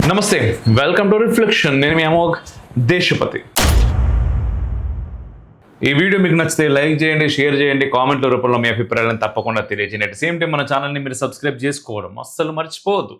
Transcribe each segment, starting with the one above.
నమస్తే, welcome to reflection. నేను మీ అమోఘ్ దేశపతి. ఈ వీడియో మీకు నచ్చితే లైక్ చేయండి, షేర్ చేయండి, కామెంట్ల రూపంలో మీ అభిప్రాయాలను తప్పకుండా తెలియజేయండి. అట్ సేమ్ టైం మన ఛానల్ని మీరు సబ్స్క్రైబ్ చేసుకోవడం అస్సలు మర్చిపోవద్దు.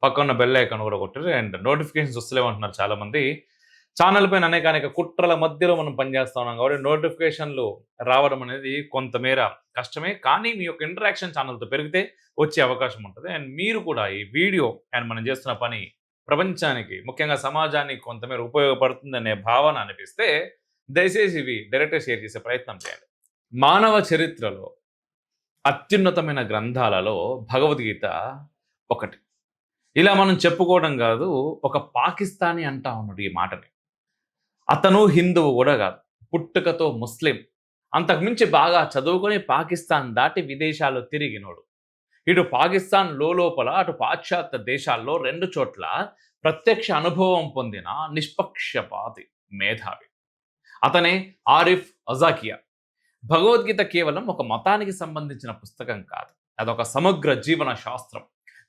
పక్కన బెల్ ఐకాన్ కూడా కొట్టారు అండ్ నోటిఫికేషన్స్ వస్తలేమంటున్నారు చాలామంది. ఛానల్ పైన అనేక కుట్రల మధ్యలో మనం పనిచేస్తా ఉన్నాం కాబట్టి నోటిఫికేషన్లు రావడం అనేది కొంతమేర కష్టమే. కానీ మీ యొక్క ఇంటరాక్షన్ ఛానల్తో పెరిగితే వచ్చే అవకాశం ఉంటుంది. అండ్ మీరు కూడా ఈ వీడియో అండ్ మనం చేస్తున్న పని ప్రపంచానికి, ముఖ్యంగా సమాజానికి కొంతమేర ఉపయోగపడుతుందనే భావన అనిపిస్తే దయచేసి ఇవి డైరెక్ట్గా షేర్ చేసే ప్రయత్నం చేయండి. మానవ చరిత్రలో అత్యున్నతమైన గ్రంథాలలో భగవద్గీత ఒకటి. ఇలా మనం చెప్పుకోవడం కాదు, ఒక పాకిస్తానీ అంటా ఉన్నాడు ఈ మాటని. అతను హిందువు కూడా కాదు, పుట్టుకతో ముస్లిం. అంతకుమించి బాగా చదువుకొని పాకిస్తాన్ దాటి విదేశాల్లో తిరిగినోడు. ఇటు పాకిస్తాన్ లోపల అటు పాశ్చాత్య దేశాల్లో రెండు చోట్ల ప్రత్యక్ష అనుభవం పొందిన నిష్పక్షపాతి మేధావి. అతనే ఆరిఫ్ అజాకియా. భగవద్గీత కేవలం ఒక మతానికి సంబంధించిన పుస్తకం కాదు, అదొక సమగ్ర జీవన శాస్త్రం.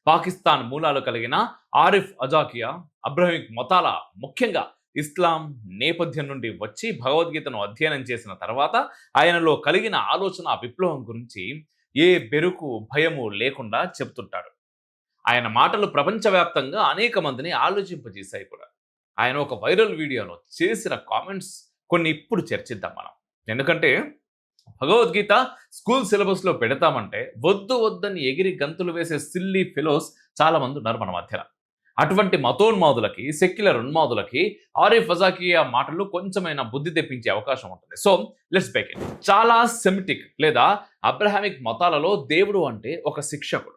పాకిస్తాన్ మూలాలు కలిగిన ఆరిఫ్ అజాకియా అబ్రహమిక్ మతాల, ముఖ్యంగా ఇస్లాం నేపథ్యం నుండి వచ్చి భగవద్గీతను అధ్యయనం చేసిన తర్వాత ఆయనలో కలిగిన ఆలోచన విప్లవం గురించి ఏ బెరుకు భయము లేకుండా చెప్తుంటాడు. ఆయన మాటలు ప్రపంచవ్యాప్తంగా అనేక మందిని ఆలోచింపజేశాయి కూడా. ఆయన ఒక వైరల్ వీడియోలో చేసిన కామెంట్స్ కొన్ని ఇప్పుడు చర్చిద్దాం మనం. ఎందుకంటే భగవద్గీత స్కూల్ సిలబస్లో పెడతామంటే వద్దని ఎగిరి గంతులు వేసే సిల్లీ ఫెలోస్ చాలా మంది ఉన్నారు మన మధ్యన. అటువంటి మతోన్మాదులకి, సెక్యులర్ ఉన్మాదులకి ఆరిఫ్ అజాకియా మాటలు కొంచెమైనా బుద్ధి తెప్పించే అవకాశం ఉంటుంది. So let's begin. చాలా సెమిటిక్ లేదా అబ్రహామిక్ మతాలలో దేవుడు అంటే ఒక శిక్షకుడు.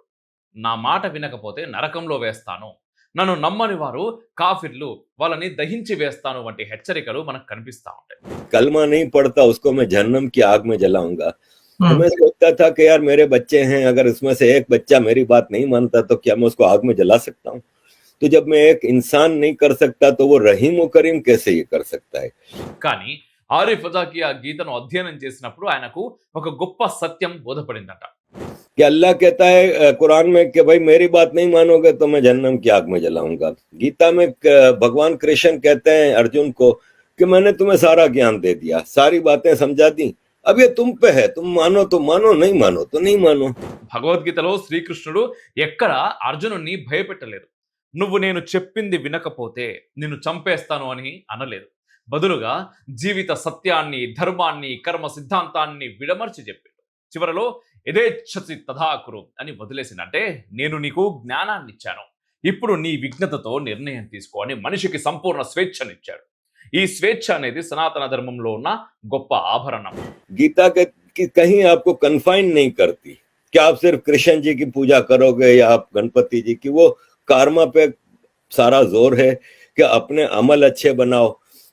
నా మాట వినకపోతే నరకంలో వేస్తాను, నన్ను నమ్మని వారు కాఫిర్లు, వాళ్ళని దహించి వేస్తాను వంటి హెచ్చరికలు మనకు కనిపిస్తా ఉంటాయి. कलमा नहीं पढ़ता उसको मैं जहन्नम की आग में जलाऊंगा। तो मैं सोचता था कि यार मेरे बच्चे हैं, अगर इसमें से एक बच्चा मेरी बात नहीं मानता तो क्या मैं उसको आग में जला सकता हूँ? तो जब मैं एक इंसान नहीं कर सकता तो वो रहीम व करीम कैसे ये कर सकता है? కానీ ఆరిఫ్ అజాకియా గీతను అధ్యయనం చేసినప్పుడు ఆయనకు ఒక గొప్ప సత్యం బోధపడిందట. कि अल्लाह कहता है कुरान में कि भाई मेरी बात नहीं मानोगे तो मैं जहन्नम की आग में जलाऊंगा। गीता में भगवान कृष्ण कहते हैं अर्जुन को कि मैंने तुम्हें सारा ज्ञान दे दिया, सारी बातें समझा दी, अब ये तुम पे है, तुम मानो तो मानो, नहीं मानो तो नहीं मानो। భగవద్గీతలో శ్రీకృష్ణుడు ఎక్కడ అర్జునుడిని భయపెట్టలేదు. నువ్వు నేను చెప్పింది వినకపోతే నిన్ను చంపేస్తాను అని అనలేదు. బదులుగా జీవిత సత్యాన్ని, ధర్మాన్ని, కర్మ సిద్ధాంతాన్ని విడమర్చి చెప్పాడు. చివరలో యథేచ్ఛసి తథాకురు అని వదిలేసినట్టే నేను నీకు జ్ఞానాన్ని ఇచ్చాను, ఇప్పుడు నీ విజ్ఞతతో నిర్ణయం తీసుకో అని మనిషికి సంపూర్ణ స్వేచ్ఛనిచ్చాడు. ఈ స్వేచ్ఛ అనేది సనాతన ధర్మంలో ఉన్న గొప్ప ఆభరణం. गीता के कि कहीं आपको कन्फाइन नहीं करती कि आप सिर्फ कृष्ण जी की पूजा करोगे या आप गणपति जी की। वो कर्मा पे सारा जोर है कि अपने अमल अच्छे बनाओ,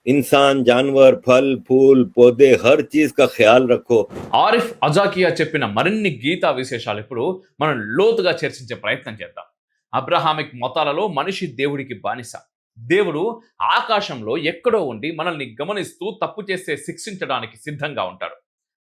इंसान, जानवर, फल फूल पौधे हर चीज का ख्याल रखो। ఆరిఫ్ అజాకియా చెప్పిన మరిన్ని గీతా విశేషాలు ఇప్పుడు మనం లోతుగా చర్చించే ప్రయత్నం చేద్దాం. అబ్రహామిక్ మతాలలో మనిషి దేవుడికి బానిస. దేవుడు ఆకాశంలో ఎక్కడో ఉండి మనల్ని గమనిస్తూ తప్పు చేస్తే శిక్షించడానికి సిద్ధంగా ఉంటాడు.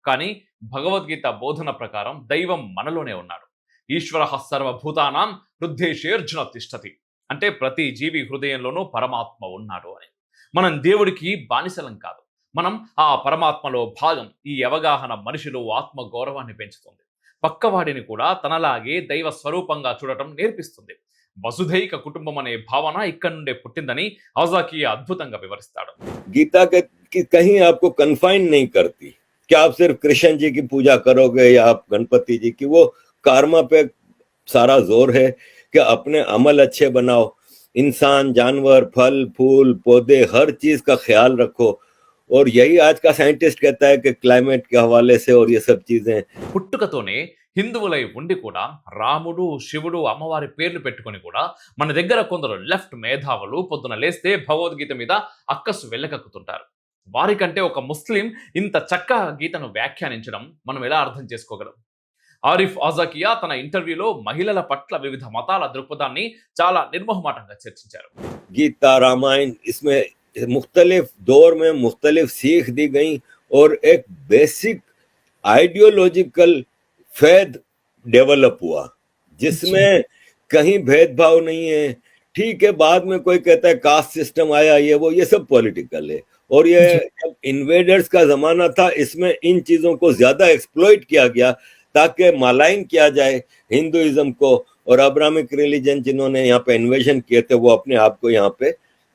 కానీ భగవద్గీత బోధన ప్రకారం దైవం మనలోనే ఉన్నాడు. ఈశ్వర సర్వభూతానాం హృద్దేశేర్జున తిష్టతి అంటే ప్రతి జీవి హృదయంలోనూ పరమాత్మ ఉన్నాడు అని. మనం దేవుడికి బానిసలం కాదు, మనం ఆ పరమాత్మలో భాగం. ఈ అవగాహన మనిషిలో ఆత్మ గౌరవాన్ని పెంచుతుంది. పక్కవాడిని కూడా తనలాగే దైవ స్వరూపంగా చూడటం నేర్పిస్తుంది. వసుధైక కుటుంబం అనే భావన ఇక్కడ నుండే పుట్టిందని అజాకియా అద్భుతంగా వివరిస్తాడు. गीता के कि कहीं आपको कन्फाइन नहीं करती कि आप सिर्फ कृष्ण जी की पूजा करोगे या आप गणपति जी की। वो कर्मा पे सारा जोर है कि अपने अमल अच्छे बनाओ, इंसान, जानवर, फल फूल पौधे हर चीज का ख्याल रखो। और यही आज का साइंटिस्ट कहता है कि क्लाइमेट के हवाले से और ये सब चीजें। పుట్టుకతోనే హిందువులై ఉండి కూడా రాముడు, శివుడు, అమ్మవారి పేర్లు పెట్టుకొని కూడా మన దగ్గర కొందరు లెఫ్ట్ మేధావులు పొద్దున లేస్తే భగవద్గీత మీద అక్కసు వెళ్ళకక్కుతుంటారు. వారికంటే ఒక ముస్లిం ఇంత చక్కగా గీతను వ్యాఖ్యానించడం మనం ఎలా అర్థం చేసుకోగలం? ఆరిఫ్ అజాకియా తన ఇంటర్వ్యూలో మహిళల పట్ల వివిధ మతాల దృక్పథాన్ని చాలా నిర్మోహమాటంగా చర్చించారు. गीता, रामायण, इसमें मुख्तलिफ दौर में मुख्तलिफ सीख दी गई और एक बेसिक आइडियोलॉजिकल फैद डेवलप हुआ जिसमें कहीं भेदभाव नहीं है, ठीक है, बाद में कोई कहता है कास्ट सिस्टम आया, ये सब पॉलिटिकल है। और ये जी। जब इन्वेडर्स का जमाना था, इसमें इन चीजों को ज्यादा एक्सप्लॉइट किया गया ताकि मालाइन किया जाए हिंदुइज्म को, और अब्राहमिक रिलीजन जिन्होंने यहाँ पे इन्वेजन किए थे वो अपने आप को यहाँ पे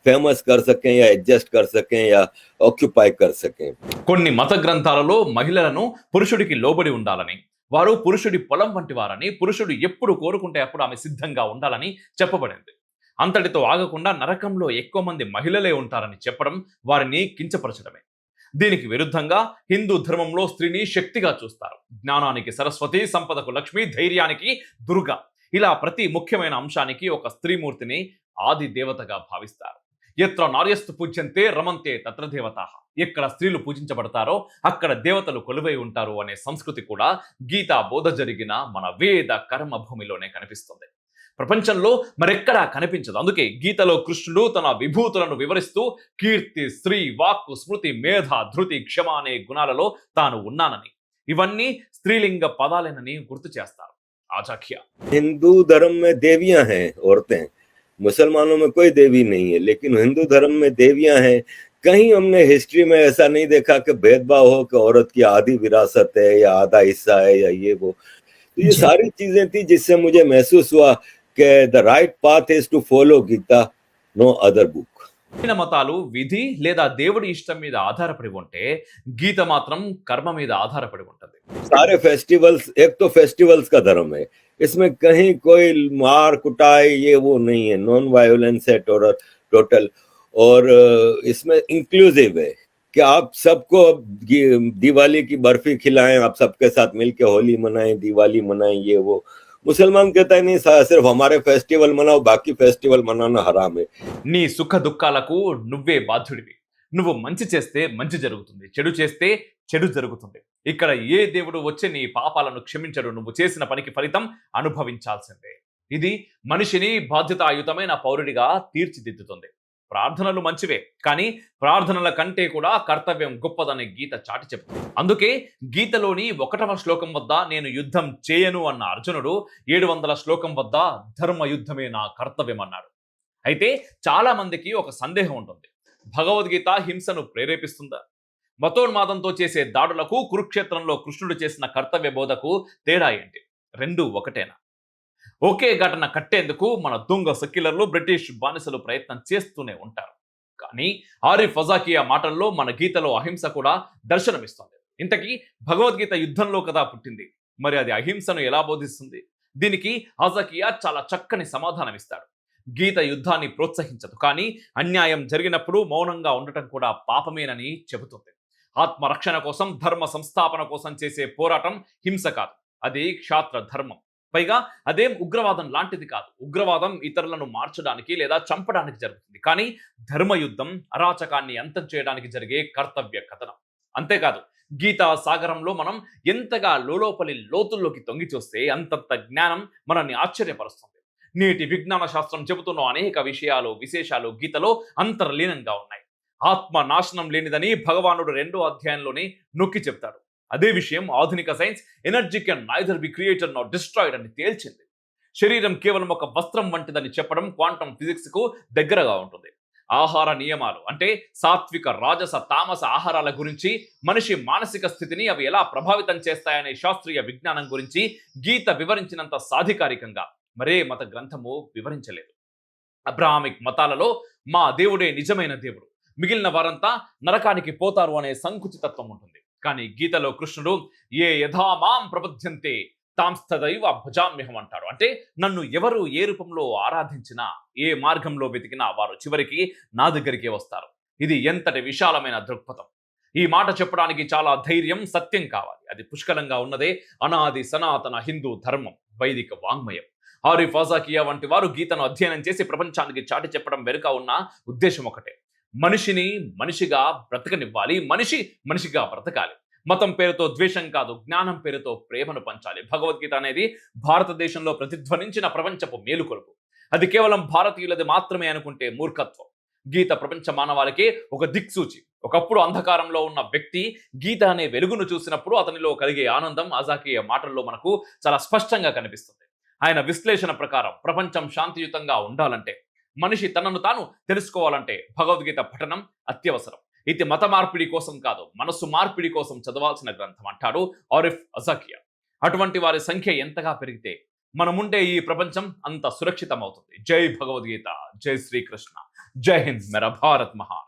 फेमस कर सकें या एडजस्ट कर सकें या ऑक्युपाई कर सकें। కొన్ని మత గ్రంథాలలో మహిళలను పురుషుడికి లోబడి ఉండాలని, వారు పురుషుడి పొలం వంటి వారని, పురుషుడు ఎప్పుడు కోరుకుంటే అప్పుడు ఆమె సిద్ధంగా ఉండాలని చెప్పబడింది. అంతటితో ఆగకుండా నరకంలో ఎక్కువ మంది మహిళలే ఉంటారని చెప్పడం వారిని కించపరచడమే. దీనికి విరుద్ధంగా హిందూ ధర్మంలో స్త్రీని శక్తిగా చూస్తారు. జ్ఞానానికి సరస్వతి, సంపదకు లక్ష్మి, ధైర్యానికి దుర్గా, ఇలా ప్రతి ముఖ్యమైన అంశానికి ఒక స్త్రీమూర్తిని ఆది దేవతగా భావిస్తారు. ఎత్ర నార్యస్తు పూజ్యంతే రమంతే తత్ర దేవతాః, ఎక్కడ స్త్రీలు పూజించబడతారో అక్కడ దేవతలు కొలువై ఉంటారు అనే సంస్కృతి కూడా గీతా బోధ జరిగిన మన వేద కర్మ భూమిలోనే కనిపిస్తుంది. ప్రపంచంలో మరెక్కడా కనిపించదు. అందుకే గీతలో కృష్ణుడు తన విభూతులను వివరిస్తూ కీర్తి, స్త్రీ, వాక్కు, స్మృతి, మేధ, ధృతి, క్షమ అనే గుణాలలో తాను ఉన్నానని, ఇవన్నీ స్త్రీలింగ పదాలేనని గుర్తు చేస్తారు. ఆచాఖ్య. हिंदू धर्म में देवियां हैं औरतें, मुसलमानों में कोई देवी नहीं है, लेकिन हिंदू धर्म में देवियां हैं। कहीं हमने हिस्ट्री में ऐसा नहीं देखा कि भेदभाव हो कि औरत की आधी विरासत है या आधा हिस्सा है या ये वो। तो ये जी। सारी चीजें थी जिससे मुझे महसूस हुआ कि the right path is to follow Gita, no other book. ఇతర మతాలు విధి లేదా దేవుడి ఇష్టం మీద ఆధారపడి ఉంటే, గీత మాత్రం కర్మ మీద ఆధారపడి ఉంటుంది. सारे फेस्टिवल्स, एक तो फेस्टिवल्स का धर्म है, इसमें कहीं कोई मार कुटाई ये वो नहीं है, नॉन वायोलेंस है टोटल। और इसमें इंक्लूसिव है कि आप सबको दिवाली की बर्फी खिलाएं, आप सबके साथ मिलके होली मनाएं, दिवाली मनाएं, ये वो। मुसलमान कहता है नहीं, सिर्फ हमारे फेस्टिवल मनाओ, बाकी फेस्टिवल मनाना हराम है। నీ సుఖ దుఃఖాలకు నువ్వే బాధ్యుడివి. నువ్వు మంచి చేస్తే మంచి జరుగుతుంది, చెడు చేస్తే చెడు జరుగుతుంది. ఇక్కడ ఏ దేవుడు వచ్చి నీ పాపాలను క్షమించడు. నువ్వు చేసిన పనికి ఫలితం అనుభవించాల్సిందే. ఇది మనిషిని బాధ్యతాయుతమైన పౌరుడిగా తీర్చిదిద్దుతుంది. ప్రార్థనలు మంచివే, కానీ ప్రార్థనల కంటే కూడా కర్తవ్యం గొప్పదని గీత చాటి చెప్తుంది. అందుకే గీతలోని 1వ శ్లోకం వద్ద నేను యుద్ధం చేయను అన్న అర్జునుడు 700వ శ్లోకం వద్ద ధర్మ యుద్ధమే నా కర్తవ్యం అన్నాడు. అయితే చాలా మందికి ఒక సందేహం ఉంటుంది. భగవద్గీత హింసను ప్రేరేపిస్తుందా? మతోన్మాదంతో చేసే దాడులకు, కురుక్షేత్రంలో కృష్ణుడు చేసిన కర్తవ్య బోధకు తేడా ఏంటి? రెండూ ఒకటేనా? ఒకే ఘటన కట్టేందుకు మన దొంగ సెక్యులర్లు, బ్రిటిష్ బానిసలు ప్రయత్నం చేస్తూనే ఉంటారు. కానీ ఆరిఫ్ ఫజాకియా మాటల్లో మన గీతలో అహింస కూడా దర్శనమిస్తుంది. ఇంతకీ భగవద్గీత యుద్ధంలో కదా పుట్టింది, మరి అది అహింసను ఎలా బోధిస్తుంది? దీనికి హజాకియా చాలా చక్కని సమాధానం ఇస్తాడు. గీత యుద్ధాన్ని ప్రోత్సహించదు, కానీ అన్యాయం జరిగినప్పుడు మౌనంగా ఉండటం కూడా పాపమేనని చెబుతుంది. ఆత్మరక్షణ కోసం, ధర్మ సంస్థాపన కోసం చేసే పోరాటం హింస కాదు, అది క్షాత్ర ధర్మం. పైగా అదేం ఉగ్రవాదం లాంటిది కాదు. ఉగ్రవాదం ఇతరులను మార్చడానికి లేదా చంపడానికి జరుగుతుంది, కానీ ధర్మయుద్ధం అరాచకాన్ని అంతం చేయడానికి జరిగే కర్తవ్య కథనం. అంతేకాదు, గీతా సాగరంలో మనం ఎంతగా లోలోపలి లోతుల్లోకి తొంగి చూస్తే అంతంత జ్ఞానం మనల్ని ఆశ్చర్యపరుస్తుంది. నేటి విజ్ఞాన శాస్త్రం చెబుతున్న అనేక విషయాలు, విశేషాలు గీతలో అంతర్లీనంగా ఉన్నాయి. ఆత్మ నాశనం లేనిదని భగవానుడు 2వ అధ్యాయంలోనే నొక్కి చెప్తాడు. అదే విషయం ఆధునిక science energy can neither be created Nar destroyed అని తేల్చింది. శరీరం కేవలం ఒక వస్త్రం వంటిదని చెప్పడం క్వాంటం ఫిజిక్స్ కు దగ్గరగా ఉంటుంది. ఆహార నియమాలు అంటే సాత్విక, రాజస, తామస ఆహారాల గురించి, మనిషి మానసిక స్థితిని అవి ఎలా ప్రభావితం చేస్తాయనే శాస్త్రీయ విజ్ఞానం గురించి గీత వివరించినంత సాధికారికంగా మరే మత గ్రంథము వివరించలేదు. అబ్రాహామిక్ మతాలలో మా దేవుడే నిజమైన దేవుడు, మిగిలిన వారంతా నరకానికి పోతారు అనే సంకుచితత్వం ఉంటుంది. కానీ గీతలో కృష్ణుడు ఏ యథా మాం ప్రబుధ్యంతే తాంస్తదైవ భజామ్యహం అంటాడు. అంటే నన్ను ఎవరు ఏ రూపంలో ఆరాధించినా, ఏ మార్గంలో వెతికినా వారు చివరికి నా దగ్గరికే వస్తారు. ఇది ఎంతటి విశాలమైన దృక్పథం! ఈ మాట చెప్పడానికి చాలా ధైర్యం, సత్యం కావాలి. అది పుష్కలంగా ఉన్నదే అనాది సనాతన హిందూ ధర్మం, వైదిక వాంగ్మయం. ఆరిఫ్ ఫజాకియా వంటి వారు గీతను అధ్యయనం చేసి ప్రపంచానికి చాటి చెప్పడం వెనుక ఉన్న ఉద్దేశం ఒకటే: మనిషిని మనిషిగా బ్రతకనివ్వాలి, మనిషి మనిషిగా బ్రతకాలి. మతం పేరుతో ద్వేషం కాదు, జ్ఞానం పేరుతో ప్రేమను పంచాలి. భగవద్గీత అనేది భారతదేశంలో ప్రతిధ్వనించిన ప్రపంచపు మేలుకొలుపు. అది కేవలం భారతీయులది మాత్రమే అనుకుంటే మూర్ఖత్వం. గీత ప్రపంచ మానవాళికి ఒక దిక్సూచి. ఒకప్పుడు అంధకారంలో ఉన్న వ్యక్తి గీత అనే వెలుగును చూసినప్పుడు అతనిలో కలిగే ఆనందం హజాకియా మాటల్లో మనకు చాలా స్పష్టంగా కనిపిస్తుంది. ఆయన విశ్లేషణ ప్రకారం ప్రపంచం శాంతియుతంగా ఉండాలంటే మనిషి తనను తాను తెలుసుకోవాలంటే భగవద్గీత పఠనం అత్యవసరం. ఇది మత మార్పిడి కోసం కాదు, మనస్సు మార్పిడి కోసం చదవాల్సిన గ్రంథం అంటాడు ఆరిఫ్ అజకియా. అటువంటి వారి సంఖ్య ఎంతగా పెరిగితే మనముండే ఈ ప్రపంచం అంత సురక్షితం అవుతుంది. జై భగవద్గీత, జై శ్రీకృష్ణ, జై హింద్, మేరా భారత్ మహాన్.